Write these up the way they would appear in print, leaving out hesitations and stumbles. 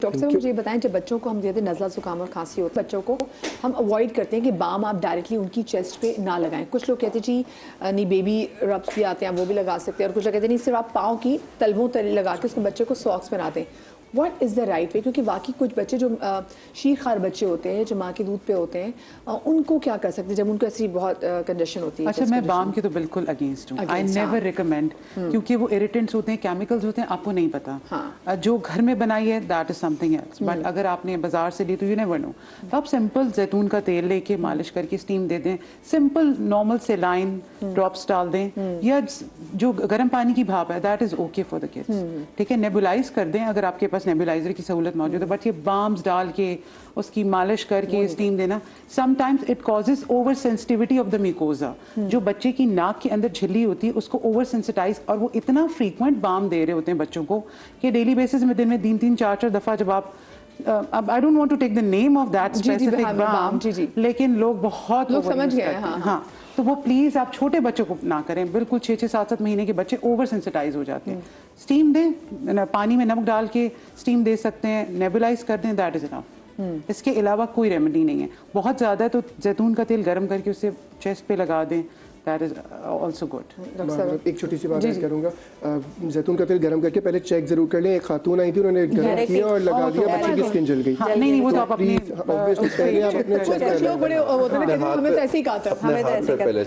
Doctor صاحب مجھے یہ بتائیں، جب بچوں کو ہم دیتے ہیں نزلہ زکام اور کھانسی ہوتا ہے، بچوں کو ہم اوائڈ کرتے ہیں کہ بام آپ ڈائریکٹلی ان کی چیسٹ پہ نہ لگائیں. کچھ لوگ کہتے ہیں جی نہیں بیبی ربس بھی آتے ہیں وہ بھی لگا سکتے ہیں، اور کچھ لوگ کہتے ہیں نہیں صرف آپ پاؤں کی تلووں تلے لگا کے اس کے بچے کو ساکس پہنا دیں. What is the right way? کیونکہ باقی کچھ بچے جو شیر خوار بچے ہوتے ہیں جو ماں کے دودھ پہ ہوتے ہیں ان کو کیا کر سکتے ہیں جب ان کو ایسی بہت کنڈیشن ہوتی ہے؟ اچھا میں بام کی تو بالکل اگینسٹ ہوں. آئی نیور ریکمینڈ، کیونکہ وہ اریٹنٹس ہوتے ہیں، کیمیکلز ہوتے ہیں، آپ کو نہیں پتا. جو گھر میں بنائی ہے that is something else, but اگر آپ نے بازار سے لی تو یو نیور نو. تو آپ سمپل زیتون کا تیل لے کے مالش کر کے اسٹیم دے دیں، سمپل نارمل سیلائن ڈراپس ڈال دیں، یا جو گرم پانی کی بھاپ ہے that is okay for the kids. ٹھیک ہے، نیبولائز کر دیں اگر آپ کے پاس نیبولائزر کی سہولت موجود ہے، بٹ یہ بامز ڈال کے اس کی مالش کر کے اسٹیم دینا sometimes it causes over sensitivity of the mucosa. جو بچے کی ناک کے اندر جھلی ہوتی ہے اس کو اوور سینسٹائز، اور وہ اتنا فریکوینٹ بام دے رہے ہوتے ہیں بچوں کو کہ ڈیلی بیسس میں دن میں 3-4 دفعہ جب آپ I don't want to take the name of that specific balm، لیکن لوگ بہت لوگ سمجھ گئے ہیں. ہاں تو وہ پلیز آپ چھوٹے بچوں کو نہ کریں، بالکل 6-7 مہینے کے بچے اوور سینسٹائز ہو جاتے ہیں. اسٹیم دیں، پانی میں نمک ڈال کے اسٹیم دے سکتے ہیں، نیبولائز کر دیں، دیٹ از انف. اس کے علاوہ کوئی ریمیڈی نہیں ہے. بہت زیادہ ہے تو زیتون کا تیل گرم کر کے اسے چیسٹ پہ لگا دیں، دیٹ از آلسو گڈ. ایک چھوٹی سی بات ایڈ کروں گا، زیتون کا تیل گرم کر کے پہلے چیک ضرور کر لیں. ایک خاتون آئی تھی، انہوں نے گرم کیا اور لگا دیا، بچے کی اسکن جل گئی. نہیں وہ تو آپ اپنے پہلے آپ اپنے چیک کر لیں. بڑے ہوتے ہیں کہ ہمیں تو ایسے ہی کہا تھا، ہمیں تو ایسے پہلے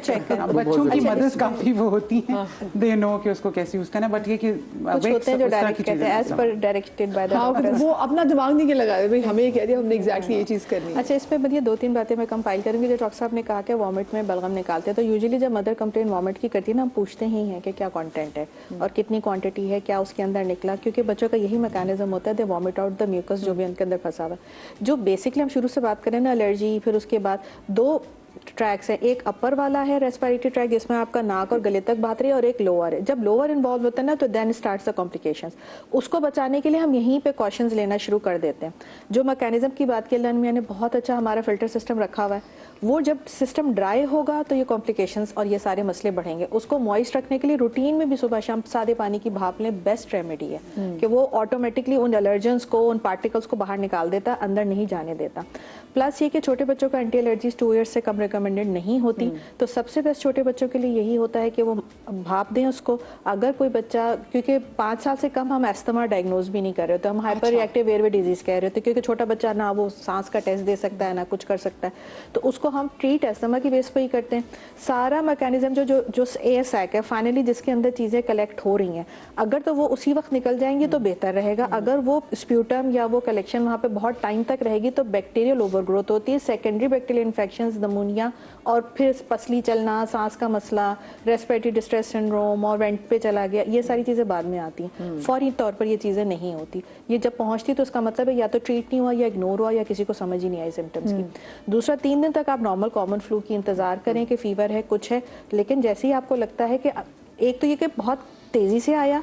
چیک کریں. بچوں کی مدرس کافی وہ ہوتی ہیں، دے نو کہ اس کو کیسے یوز کرنا، بٹ یہ کہ ہوتے ہیں جو ڈائریکٹ کہتے ہیں as per directed by the doctor, وہ اپنا دماغ نہیں لگا رہے، ہمیں یہ کہہ دیا ہم نے ایگزیکٹلی یہ چیز کرنی ہے. اچھا اس پہ بدیے 2-3 باتیں میں کمپائل کروں گی. جو ڈاکٹر صاحب نے کہا کہ وامٹ میں بلغم نکالتے ہیں، تو یوزلی جب مدر کمپلین وامٹ کی کرتی ہے نا، ہم پوچھتے ہی ہیں کہ کیا کانٹینٹ ہے اور کتنی کوانٹٹی ہے، کیا اس کے اندر نکلا، کیونکہ بچوں کا یہی میکانزم ہوتا ہے، دے وامٹ آؤٹ دا میوکس جو بھی ان کے اندر پھنسا ہوا ہے. جو بیسکلی ہم شروع سے بات کریں نا، الرجی، پھر اس کے بعد 2 ٹریکس ہیں. ایک اپر والا ہے ریسپیریٹری ٹریک جس میں آپ کا ناک اور گلے تک بات رہی ہے، اور ایک لوور ہے. جب لوور انوالو ہوتا ہے نا تو دین اسٹارٹس دا کمپلیکیشنز. اس کو بچانے کے لیے ہم یہیں پہ کوشچنز لینا شروع کر دیتے ہیں. جو میکینزم کی بات کی اللہ میاں نے، بہت اچھا ہمارا فلٹر سسٹم رکھا ہوا ہے. وہ جب سسٹم ڈرائی ہوگا تو یہ کمپلیکیشنز اور یہ سارے مسئلے بڑھیں گے. اس کو موئسٹ رکھنے کے لیے روٹین میں بھی صبح شام سادے پانی کی بھاپ لیں، بیسٹ ریمیڈی ہے کہ وہ آٹومیٹکلی ان الرجنس کو، ان پارٹیکلز کو باہر نکال دیتا، اندر نہیں جانے دیتا. پلس یہ کہ چھوٹے بچوں کا اینٹی الرجیز 2 ایئرس سے کم ریکمینڈڈ نہیں ہوتی، تو سب سے بیسٹ چھوٹے بچوں کے لیے یہی ہوتا ہے کہ وہ بھاپ دیں اس کو. اگر کوئی بچہ، کیونکہ 5 سال سے کم ہم ایستھما ڈائگنوز بھی نہیں کر رہے، تو ہم hyper reactive air way disease کہہ رہے تھے، کیونکہ چھوٹا بچہ نہ وہ سانس کا ٹیسٹ دے سکتا ہے نہ کچھ کر سکتا ہے، تو اس کو ہم ٹریٹ ایستھما کی بیس پہ ہی کرتے ہیں. سارا میکینزم جو ایئر سیک ہے فائنلی جس کے اندر چیزیں کلیکٹ ہو رہی ہیں، اگر تو وہ اسی وقت نکل جائیں گی تو بہتر رہے گا. اگر وہ اسپیوٹم یا وہ کلیکشن وہاں پہ بہت ٹائم تک رہے گی تو بیکٹیریل اوور گروتھ ہوتی ہے، سیکنڈری بیکٹیریل انفیکشنز، نمونیا، اور پھر پسلی چلنا، سانس کا مسئلہ، ریسپیریٹری ڈسٹریس سنڈروم، اور وینٹ پہ چلا گیا، یہ ساری چیزیں بعد میں آتی ہیں. فوری طور پر یہ چیزیں نہیں ہوتی. یہ جب پہنچتی تو اس کا مطلب ہے یا تو ٹریٹ نہیں ہوا، یا اگنور ہوا، یا کسی کو سمجھ ہی نہیں آئی سمٹمس کی. دوسرا 3 دن تک آپ نارمل کامن فلو کی انتظار کریں کہ فیور ہے، کچھ ہے، لیکن جیسے ہی آپ کو لگتا ہے کہ ایک تو یہ کہ بہت تیزی سے آیا،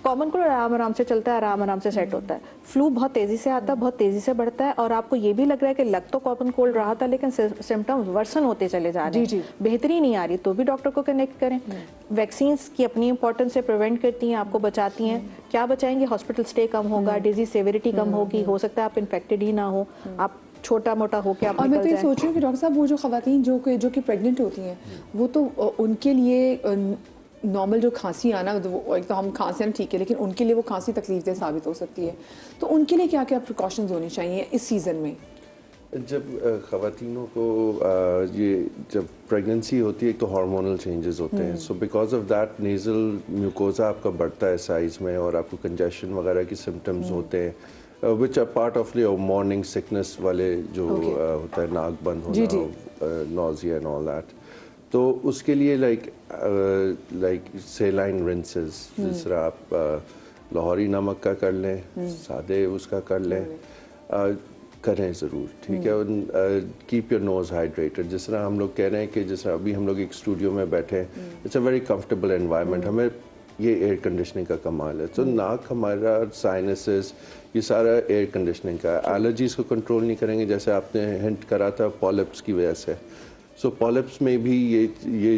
کامن کو آرام سے چلتا ہے، آرام سے سیٹ ہوتا ہے. فلو بہت تیزی سے آتا ہے، بہت تیزی سے بڑھتا ہے، اور آپ کو یہ بھی لگ رہا ہے کہ لگ تو کامن کولڈ رہا تھا لیکن سمٹمز ورسن ہوتے چلے جا رہے ہیں، بہتری نہیں آ رہی، تو بھی ڈاکٹر کو کنیکٹ کریں. ویکسینز کی اپنی امپورٹنس سے پریونٹ کرتی ہیں، آپ کو بچاتی ہیں. کیا بچائیں گے؟ ہاسپٹل اسٹے کم ہوگا، ڈیزیز سیویریٹی کم ہوگی، ہو سکتا ہے آپ انفیکٹڈ ہی نہ ہو، آپ چھوٹا موٹا ہو کے آپ اور میں تو یہ سوچ رہی ہوں کہ ڈاکٹر صاحب وہ جو خواتین جو کہ پریگننٹ ہوتی ہیں، وہ تو ان کے لیے نارمل جو کھانسی آنا، ایک تو ہم کھانسی آنا ٹھیک ہے، لیکن ان کے لیے وہ کھانسی تکلیف دہ ثابت ہو سکتی ہے، تو ان کے لیے کیا کیا پریکاشنز ہونی چاہیے اس سیزن میں؟ جب خواتینوں کو یہ جب پریگننسی ہوتی ہے تو ہارمونل چینجز ہوتے ہیں، so because of that nasal mucosa آپ کا بڑھتا ہے سائز میں، اور آپ کو کنجیشن وغیرہ کی سمٹمز ہوتے ہیں، which are part of morning sickness والے جو ہوتا ہے، ناک بند ہونا، نوزیا اینڈ آل دیٹ. تو اس کے لیے لائک سیلائن رنسز، جس طرح آپ لاہوری نمک کا کر لیں، سادے اس کا کر لیں، کریں ضرور، ٹھیک ہے. Keep your nose hydrated. جس طرح ہم لوگ کہہ رہے ہیں کہ جس طرح ابھی ہم لوگ ایک اسٹوڈیو میں بیٹھے، it's a very comfortable environment. ہمیں یہ ایئر کنڈیشننگ کا کمال ہے. تو ناک ہمارا، سائنسز، یہ سارا ایئر کنڈیشننگ کا. الرجیز کو کنٹرول نہیں کریں گے، جیسے آپ نے ہنٹ کرا تھا پالپس کی وجہ سے. سو پالپس میں بھی یہ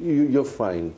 you're fine,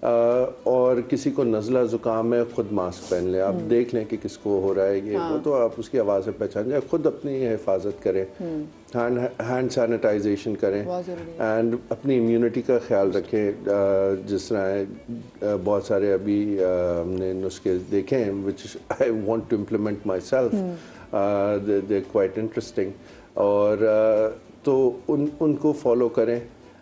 اور کسی کو نزلہ زکام ہے خود ماسک پہن لیں, آپ دیکھ لیں کہ کس کو ہو رہا ہے یہ وہ, تو آپ اس کی آواز سے پہچان جائیں, خود اپنی حفاظت کریں, ہینڈ سینیٹائزیشن کریں, اینڈ اپنی امیونٹی کا خیال رکھیں. جس طرح بہت سارے ابھی ہم نے نسخے دیکھے ہیں which I want to implement myself, they're quite interesting, اور تو ان کو فالو کریں.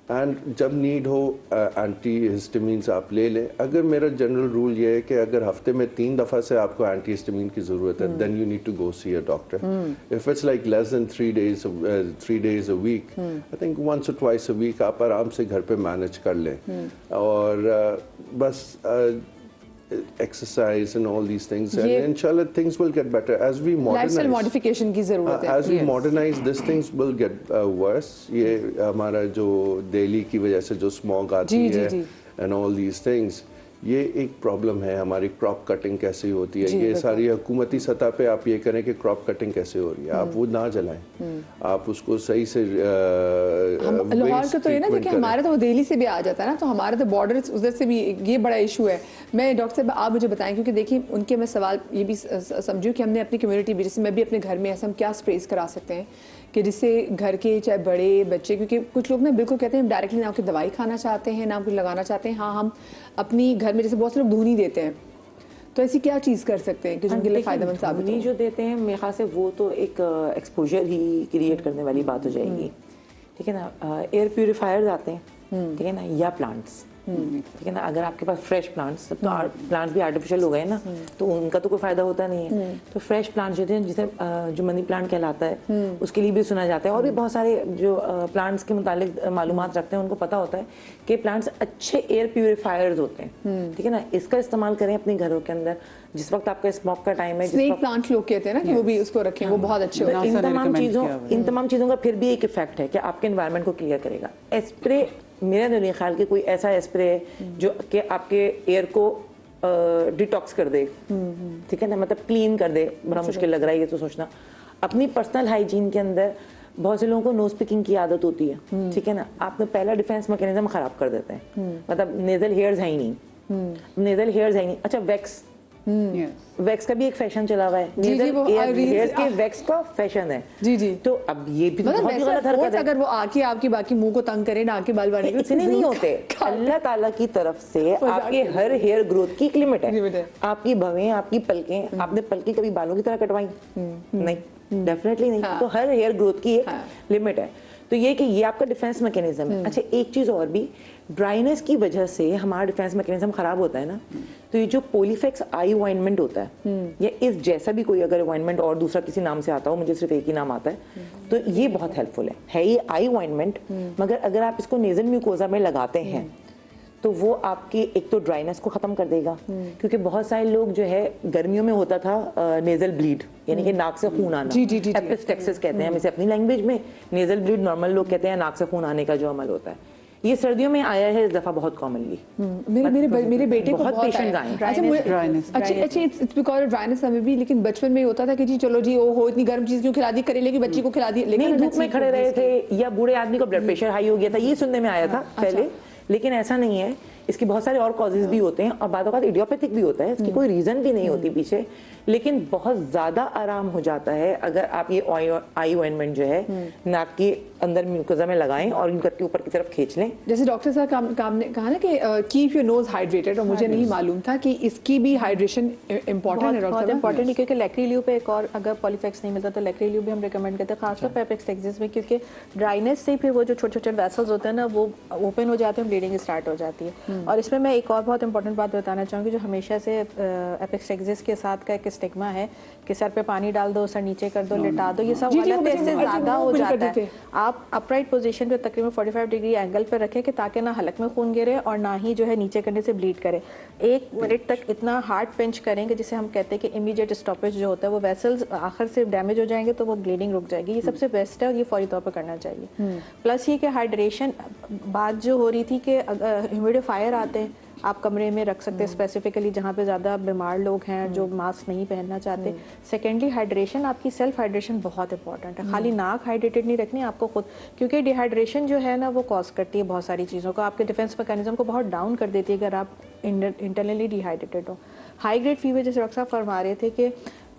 اینڈ جب نیڈ ہو اینٹی ہسٹامینس آپ لے لیں. اگر میرا جنرل رول یہ ہے کہ اگر ہفتے میں 3 دفعہ سے آپ کو اینٹی ہسٹامین کی ضرورت ہے, then you need to go see a doctor. If it's like less than 3 days a week, I think once or twice a week آپ آرام سے گھر پہ مینیج کر لیں. اور بس exercise and all these things, and inshallah things will get better as we modernize. lifestyle modification کی ضرورت ہے. As we modernize, these things will get worse. یہ ہمارا جو دہلی کی وجہ سے جو smog آتی ہے and all these things, یہ ایک پرابلم ہے. ہماری کراپ کٹنگ کیسے ہوتی ہے, یہ ساری حکومتی سطح پہ آپ یہ کریں کہ کراپ کٹنگ کیسے ہو رہی ہے, آپ وہ نہ جلائیں, آپ اس کو صحیح سے. لاہور کا تو یہ نا کہ ہمارے تو وہ دہلی سے بھی آ جاتا ہے نا, تو ہمارے تو بارڈر ادھر سے بھی یہ بڑا ایشو ہے. میں ڈاکٹر صاحب آپ مجھے بتائیں, کیونکہ دیکھیں ان کے میں سوال یہ بھی سمجھوں کہ ہم نے اپنی کمیونٹی بھی, جیسے میں بھی اپنے گھر میں ایسا ہم کیا اسپریز کرا سکتے ہیں کہ جس سے گھر کے چاہے بڑے بچے, کیونکہ کچھ لوگ نا بالکل کہتے ہیں ہم ڈائریکٹلی نہ کوئی دوائی کھانا چاہتے ہیں نہ کچھ لگانا چاہتے ہیں. ہاں ہم اپنی گھر میں جیسے بہت سے لوگ دھونی دیتے ہیں, تو ایسی کیا چیز کر سکتے ہیں کہ جن کے لیے فائدہ مند ثابت ہو؟ جو دیتے ہیں میرے خیال سے وہ تو ایک ایکسپوجر ہی کریٹ کرنے والی بات ہو جائے گی, ٹھیک ہے نا. ایئر پیوریفائرز آتے ہیں, ٹھیک ہے نا, یا پلانٹس, ٹھیک ہے نا. اگر آپ کے پاس فریش پلانٹس, تو پلانٹس بھی آرٹیفیشل ہو گئے نا, تو ان کا تو کوئی فائدہ ہوتا نہیں ہے. تو فریش پلانٹس جو تھے, جسے جو منی پلانٹ کہلاتا ہے, اس کے لیے بھی سنا جاتا ہے. اور بھی بہت سارے جو پلانٹس کے متعلق معلومات رکھتے ہیں ان کو پتہ ہوتا ہے کہ پلانٹس اچھے ایئر پیوریفائرز ہوتے ہیں, ٹھیک ہے نا. اس کا استعمال کریں اپنے گھروں کے اندر جس وقت آپ کا اسموک کا ٹائم ہے. اسنیک پلانٹ لوگ کہتے ہیں نا کہ وہ بھی اس کو رکھیں, وہ بہت اچھے ہوتے ہیں. ان تمام چیزوں کا پھر بھی ایک افیکٹ ہے کہ آپ کے انوائرمنٹ کو کلیئر کرے گا. اسپرے میرا نہیں خیال کہ کوئی ایسا اسپرے ہے جو کہ آپ کے ایئر کو ڈیٹاکس کر دے, ٹھیک ہے نا, مطلب کلین کر دے. بڑا مشکل لگ رہا ہے یہ تو سوچنا. اپنی پرسنل ہائیجین کے اندر بہت سے لوگوں کو نوز پکنگ کی عادت ہوتی ہے, ٹھیک ہے نا. آپ نے پہلا ڈیفینس میکینزم خراب کر دیتے ہیں, مطلب نیزل ہیئرز ہیں ہی نہیں, نیزل ہیئرز ہیں ہی نہیں. اچھا ویکس, ویکس کا بھی ایک فیشن چلا ہوا ہے, ہیئرز کے ویکس کا فیشن ہے. جی جی. تو اب یہ بھی بہت غلط حرکت ہے. اگر وہ آ کے آپ کی باقی منہ کو تنگ کرے, نہ کے بال بانے کے, اتنے نہیں ہوتے. اللہ تعالیٰ کی طرف سے آپ کے ہر ہیئر گروتھ کی ایک لمٹ ہے. آپ کی بھویں, آپ کی پلکیں, آپ نے پلکیں کبھی بالوں کی طرح کٹوائی نہیں, ڈیفینیٹلی نہیں. تو ہر ہیئر گروتھ کی ایک لمٹ ہے. تو یہ کہ یہ آپ کا ڈیفینس میکینزم ہے. اچھا ایک چیز اور بھی, ڈرائینس کی وجہ سے ہمارا ڈیفینس میکینزم خراب ہوتا ہے نا. تو یہ جو پولیفیکس آئی اوائنمنٹ ہوتا ہے, یا اس جیسا بھی کوئی اگر اوائنمنٹ اور دوسرا کسی نام سے آتا ہو, مجھے صرف ایک ہی نام آتا ہے, تو یہ بہت ہیلپ فل ہے یہ آئی اوائنمنٹ. مگر اگر آپ اس کو نیزل میوکوزا میں لگاتے ہیں تو وہ آپ کی ایک تو ڈرائینس کو ختم کر دے گا, کیونکہ بہت سارے لوگ جو ہے گرمیوں میں ہوتا تھا نیزل بلیڈ, یعنی کہ ناک سے خون آنا, ایپسٹیکسس کہتے ہیں ہم اسے اپنی لینگویج میں. نیزل بلیڈ نارمل لوگ کہتے ہیں ناک سے خون آنے کا جو عمل ہوتا ہے. یہ سردیوں میں آیا ہے اس دفعہ بہت کامنلی. میرے بیٹے کو بہت پیشنٹس آئے ہیں. اچھا اٹس بیکاز آف ڈرائنس ہمیں بھی, لیکن بچپن میں ہوتا تھا کہ جی چلو جی او ہو اتنی گرم چیز کیوں کھلا دی, کریلے کی بچی کو کھلا دی, لیکن دھوپ میں کھڑے رہے تھے, یا بوڑھے آدمی کو بلڈ پریشر ہائی ہو گیا تھا, یہ سننے میں آیا تھا پہلے. لیکن ایسا نہیں ہے, اس کے بہت سارے اور کازز بھی ہوتے ہیں, اور بعض اوقات ایڈیوپیتھک بھی ہوتا ہے, اس کی کوئی ریزن بھی نہیں ہوتی پیچھے. لیکن بہت زیادہ آرام ہو جاتا ہے اگر آپ یہ آئی اوائنمنٹ جو ہے ناک کے اندر میوکوزا میں لگائیں اور ان کر کے اوپر کی طرف کھینچ لیں. جیسے ڈاکٹر صاحب نے کہا نا کہ کیپ یور نوز ہائیڈریٹڈ, اور مجھے نہیں معلوم تھا کہ اس کی بھی ہائیڈریشن امپورٹنٹ ہے. بہت امپورٹنٹ ہے, کیونکہ لیکری لیو پہ ایک اور اگر پولیفیکس نہیں ملتا تو لیکری لیو بھی ہم ریکمینڈ کرتے ہیں, خاص طور پہ ایپیکسٹیکسس میں, کیونکہ ڈرائینس سے پھر وہ جو چھوٹے چھوٹے ویسلز ہوتے ہیں نا وہ اوپن ہو جاتے ہیں, بلیڈنگ اسٹارٹ ہو جاتی ہے. اور اس میں ایک اور بہت امپورٹنٹ بات بتانا چاہوں گی, جو ہمیشہ سے ایپیکسٹیکسس کے ساتھ کا ایک اسٹگما ہے کہ سر پہ پانی ڈال دو, سر نیچے کر دو, لٹا دو, یہ سب غلط ہے, اس سے زیادہ ہو جاتا ہے. آپ اپرائٹ پوزیشن پہ تقریباً 45 ڈگری اینگل پہ رکھیں کہ تاکہ نہ حلق میں خون گرے اور نہ ہی جو ہے نیچے کرنے سے بلیڈ کرے. 1 منٹ تک اتنا ہارڈ پنچ کریں گے جسے ہم کہتے ہیں کہ امیڈیٹ اسٹاپیج جو ہوتا ہے, وہ ویسلز آخر سے ڈیمیج ہو جائیں گے تو وہ بلیڈنگ رک جائے گی. یہ سب سے بیسٹ ہے اور یہ فوری طور پہ کرنا چاہیے. پلس یہ کہ ہائیڈریشن بات جو ہو رہی تھی کہ ہیومیڈیفائر آتے ہیں, آپ کمرے میں رکھ سکتے ہیں اسپیسیفکلی جہاں پہ زیادہ بیمار لوگ ہیں جو ماسک نہیں پہننا چاہتے. سیکنڈلی ہائیڈریشن, آپ کی سیلف ہائیڈریشن بہت امپورٹنٹ ہے. خالی ناک ہائیڈریٹڈ نہیں رکھنی آپ کو خود, کیونکہ ڈی ہائیڈریشن جو ہے نا وہ کاز کرتی ہے بہت ساری چیزوں کو, آپ کے ڈیفینس میکینزم کو بہت ڈاؤن کر دیتی ہے اگر آپ انٹرنلی ڈی ہائیڈریٹڈ ہو. ہائی گریڈ فیور جیسے ڈاکٹر صاحب فرما رہے تھے کہ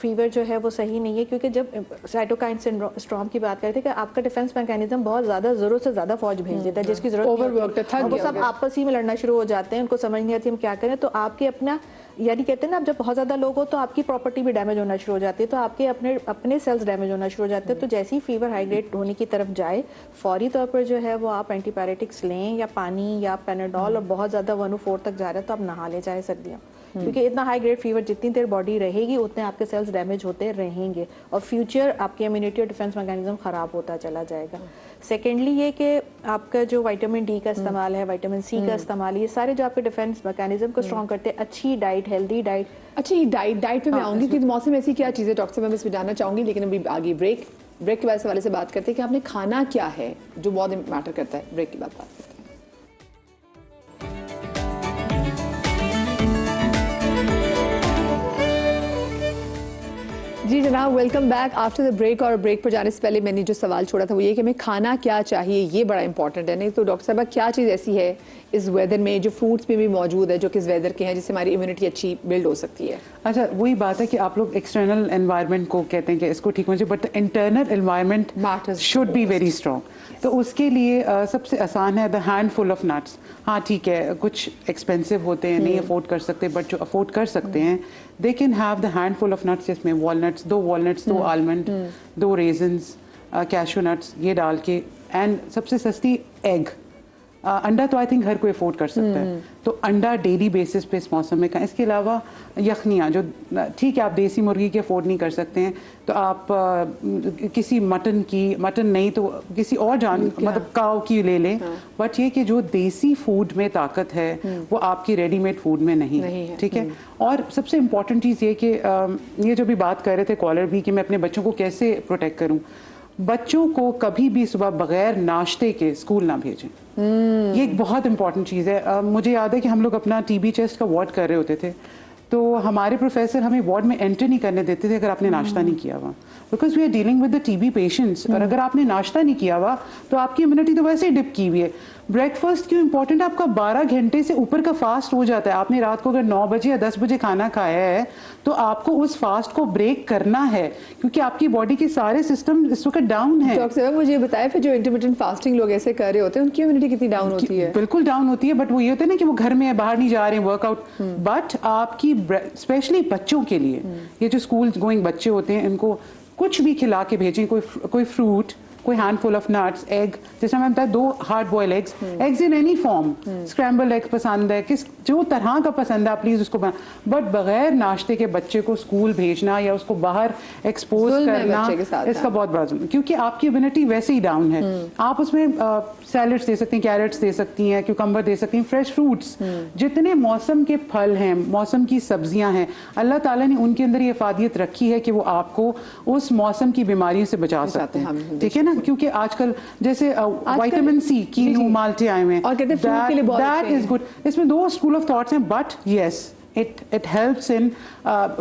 فیور جو ہے وہ صحیح نہیں ہے, کیونکہ جب سائٹوکائن سنڈروم کی بات کرتے ہیں کہ آپ کا ڈیفینس میکینزم بہت زیادہ ضرورت سے زیادہ فوج بھیج دیتا ہے جس کی ضرورت نہیں ہوتی, وہ سب آپس ہی میں لڑنا شروع ہو جاتے ہیں, ان کو سمجھ نہیں آتی ہم کیا کریں. تو آپ کے اپنا یعنی کہتے ہیں نا, اب جب بہت زیادہ لوگ ہو تو آپ کی پراپرٹی بھی ڈیمیج ہونا شروع ہو جاتی ہے, تو آپ کے اپنے سیلز ڈیمیج ہونا شروع ہو جاتے ہیں. تو جیسے ہی فیور ہائی گریڈ ہونے کی طرف جائے فوری طور پر جو ہے وہ آپ اینٹی پیریٹکس لیں یا پانی یا پیناڈول, اور بہت زیادہ 104 تک جا رہا ہے تو آپ نہا لے جائیں سردیاں, کیونکہ اتنا ہائی گریڈ فیور جتنی دیر باڈی رہے گی اتنے آپ کے سیلز ڈیمیج ہوتے رہیں گے اور فیوچر آپ کی امیونٹی اور ڈیفینس میکینزم خراب ہوتا چلا جائے گا. سیکنڈلی یہ کہ آپ کا جو وائٹامن ڈی کا استعمال ہے, وائٹامن سی کا استعمال, یہ سارے جو آپ کے ڈیفینس میکینزم کو اسٹرانگ کرتے ہیں. اچھی ڈائٹ, ہیلدی ڈائٹ. اچھی ڈائٹ پہ میں آؤں گی کہ موسم ایسی کیا چیزیں ڈاکٹر صاحب میں اس میں جاننا چاہوں گی, لیکن ابھی آگے بریک کے حوالے سے بات کرتے ہیں کہ آپ نے کھانا کیا ہے جو بہت میٹر کرتا ہے. بریک کے بعد بات کرتے ہیں. جی جناب, welcome back after the break. اور بریک پر جانے سے پہلے میں نے جو سوال چھوڑا تھا وہ یہ کہ ہمیں کھانا کیا چاہیے, یہ بڑا امپورٹنٹ ہے. نہیں تو ڈاکٹر صاحبہ کیا چیز ایسی ہے اس ویدر میں جو فروٹس میں بھی موجود ہے جو کہ اس ویدر کے ہیں جس سے ہماری امیونٹی اچھی بلڈ ہو سکتی ہے؟ اچھا, وہی بات ہے کہ آپ لوگ ایکسٹرنل انوائرمنٹ کو کہتے ہیں کہ اس کو ٹھیک ہونا چاہیے, but internal environment should be very strong. تو اس کے لیے سب سے آسان ہے the handful of nuts. ہاں ٹھیک ہے, کچھ ایکسپینسو ہوتے ہیں, نہیں افورڈ کر سکتے, بٹ جو افورڈ کر سکتے ہیں they can have the handful of nuts, جس میں walnuts, 2 walnuts, 2 almond, 2 raisins, cashew nuts, یہ ڈال کے, اینڈ سب سے سستی ایگ. انڈا تو آئی تھنک ہر کوئی افورڈ کر سکتا ہے, تو انڈا ڈیلی بیسس پہ اس موسم میں کھائیں. اس کے علاوہ یخنیاں, جو ٹھیک ہے آپ دیسی مرغی کے افورڈ نہیں کر سکتے ہیں تو آپ کسی مٹن نہیں تو کسی اور مطلب کاؤ کی لے لیں, بٹ یہ کہ جو دیسی فوڈ میں طاقت ہے وہ آپ کی ریڈی میڈ فوڈ میں نہیں ہے. ٹھیک ہے. اور سب سے امپورٹنٹ چیز یہ کہ یہ جو بھی بات کر رہے تھے کالر بھی کہ میں اپنے بچوں کو کیسے پروٹیکٹ کروں, بچوں کو کبھی بھی صبح بغیر ناشتے کے اسکول نہ بھیجیں. یہ ایک بہت امپورٹنٹ چیز ہے. مجھے یاد ہے کہ ہم لوگ اپنا ٹی بی چیسٹ کا وارڈ کر رہے ہوتے تھے تو ہمارے پروفیسر ہمیں وارڈ میں انٹر نہیں کرنے دیتے تھے اگر آپ نے ناشتہ نہیں کیا ہوا, because we are dealing with the T B patients. اور اگر آپ نے ناشتہ نہیں کیا ہوا تو آپ کی امیونٹی تو ویسے ہی ڈپ کی ہوئی ہے. بریک فاسٹ کیوں امپورٹنٹ ہے, آپ کا 12 گھنٹے سے اوپر کا فاسٹ ہو جاتا ہے. آپ نے رات کو اگر 9 بجے یا 10 بجے کھانا کھایا ہے تو آپ کو اس فاسٹ کو بریک کرنا ہے, کیونکہ آپ کی باڈی کے سارے سسٹم اس وقت ڈاؤن ہے. ڈاکٹر صاحب مجھے بتائیں پھر جو انٹرمیٹنٹ فاسٹنگ لوگ ایسے کر رہے ہوتے ہیں ان کی امیونٹی کتنی ڈاؤن ہوتی ہے؟ بالکل ڈاؤن ہوتی ہے, بٹ وہ یہ ہوتا ہے نا کہ وہ گھر میں باہر نہیں جا رہے ہیں ورک آؤٹ, بٹ آپ کی اسپیشلی بچوں کے لیے, یہ جو اسکول گوئنگ بچے ہوتے ہیں ان کو کچھ بھی کھلا کے بھیجیں, کوئی فروٹ, کوئی handful of nuts, egg, جیسے میں بتایا 2 hard boil eggs in any form, scramble egg پسند ہے, جو طرح کا پسند ہے آپ پلیز اس کو بنا, بٹ بغیر ناشتے کے بچے کو اسکول بھیجنا یا اس کو باہر ایکسپوز کرنا اس کا بہت بڑا ظلم, کیونکہ آپ کی امیونٹی ویسے ہی ڈاؤن ہے. آپ اس میں سیلڈس دے سکتی ہیں, کیرٹس دے سکتی ہیں, کیوکمبر دے سکتی ہیں, فریش فروٹس, جتنے موسم کے پھل ہیں, موسم کی سبزیاں ہیں, اللہ تعالیٰ نے ان کے اندر یہ افادیت رکھی ہے کہ وہ آپ کو اس موسم کی بیماریوں سے بچا سکتے ہیں. ٹھیک ہے نا, کیونکہ آج کل جیسے وائٹامن سی, کینو, مالٹے آئے ہوئے ہیں, دیٹ از گڈ. اس میں 2 اسکول آف تھاٹس ہیں, but yes it helps in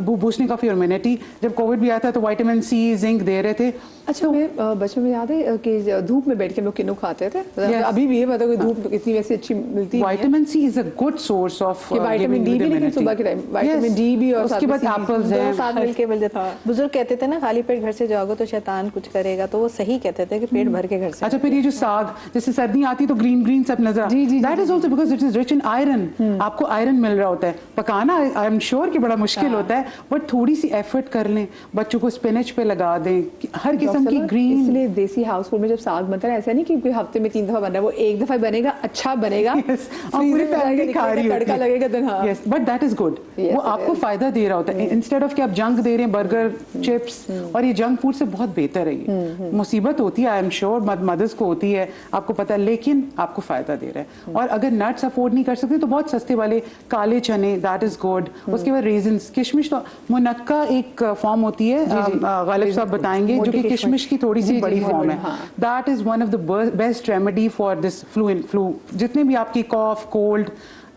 boosting of your immunity. جب کووڈ بھی آیا تھا تو وائٹامن سی, زنک دے رہے تھے. اچھا, میں بچپن میں یاد ہے کہ دھوپ میں بیٹھ کے ہم لوگ کنو کھاتے تھے, ابھی بھی ہے, مطلب دھوپ اتنی ویسے اچھی ملتی ہے. Vitamin C is a good source of vitamin D بھی, لیکن صبح کے ٹائم وائٹامن ڈی بھی, اور اس کے بعد ایپلز ہیں, ساتھ مل کے ملتے تھا. بزرگ کہتے تھے نا خالی پیٹ گھر سے جاؤ گے تو شیطان کچھ کرے گا, تو وہ صحیح کہتے تھے کہ پیٹ بھر کے گھر سے. اچھا, پھر یہ جو ساگ, جیسے سردیاں آتی تو گرین سب نظر آتا, that is also because it is rich in iron. آپ کو آئرن مل رہا ہوتا ہے. پکانا آئی ایم شیور کہ بڑا مشکل ہوتا ہے, بٹ تھوڑی سی ایفرٹ کر لیں, بچوں کو اسپینچ پہ لگا دیں, ہر قسم کی گرین. اس لیے دیسی ہاؤس ہولڈ میں جب ساگ بنتا ہے ایسا نہیں کہ کوئی ہفتے میں 3 دفعہ بن رہا ہے, وہ ایک دفعہ بنے گا, اچھا بنے گا, پوری فیملی کھا رہی ہوتی تڑکا لگے گا, بٹ دیٹ از گڈ. وہ آپ کو فائدہ دے رہا ہوتا ہے, انسٹیڈ آف کہ آپ جنک دے رہے ہیں, برگر, چپس, اور یہ جنک فوڈ سے بہت بہتر ہے. یہ مصیبت ہوتی ہے, آئی ایم شیور مدرس کو ہوتی ہے, آپ کو پتا ہے, لیکن آپ کو فائدہ دے رہا ہے. اور اگر نٹس افورڈ نہیں کر سکتے تو بہت سستے والے کالے چنے, دیٹ از گڈ. اس کے بعد ریزنس, کشمش, تو منقع ایک فارم ہوتی ہے, غالب صاحب بتائیں گے, جو کہ کشمش کی تھوڑی سی بڑی فارم ہے. That is one of the best remedy for this flow. جتنے بھی آپ کی کاف, کولڈ,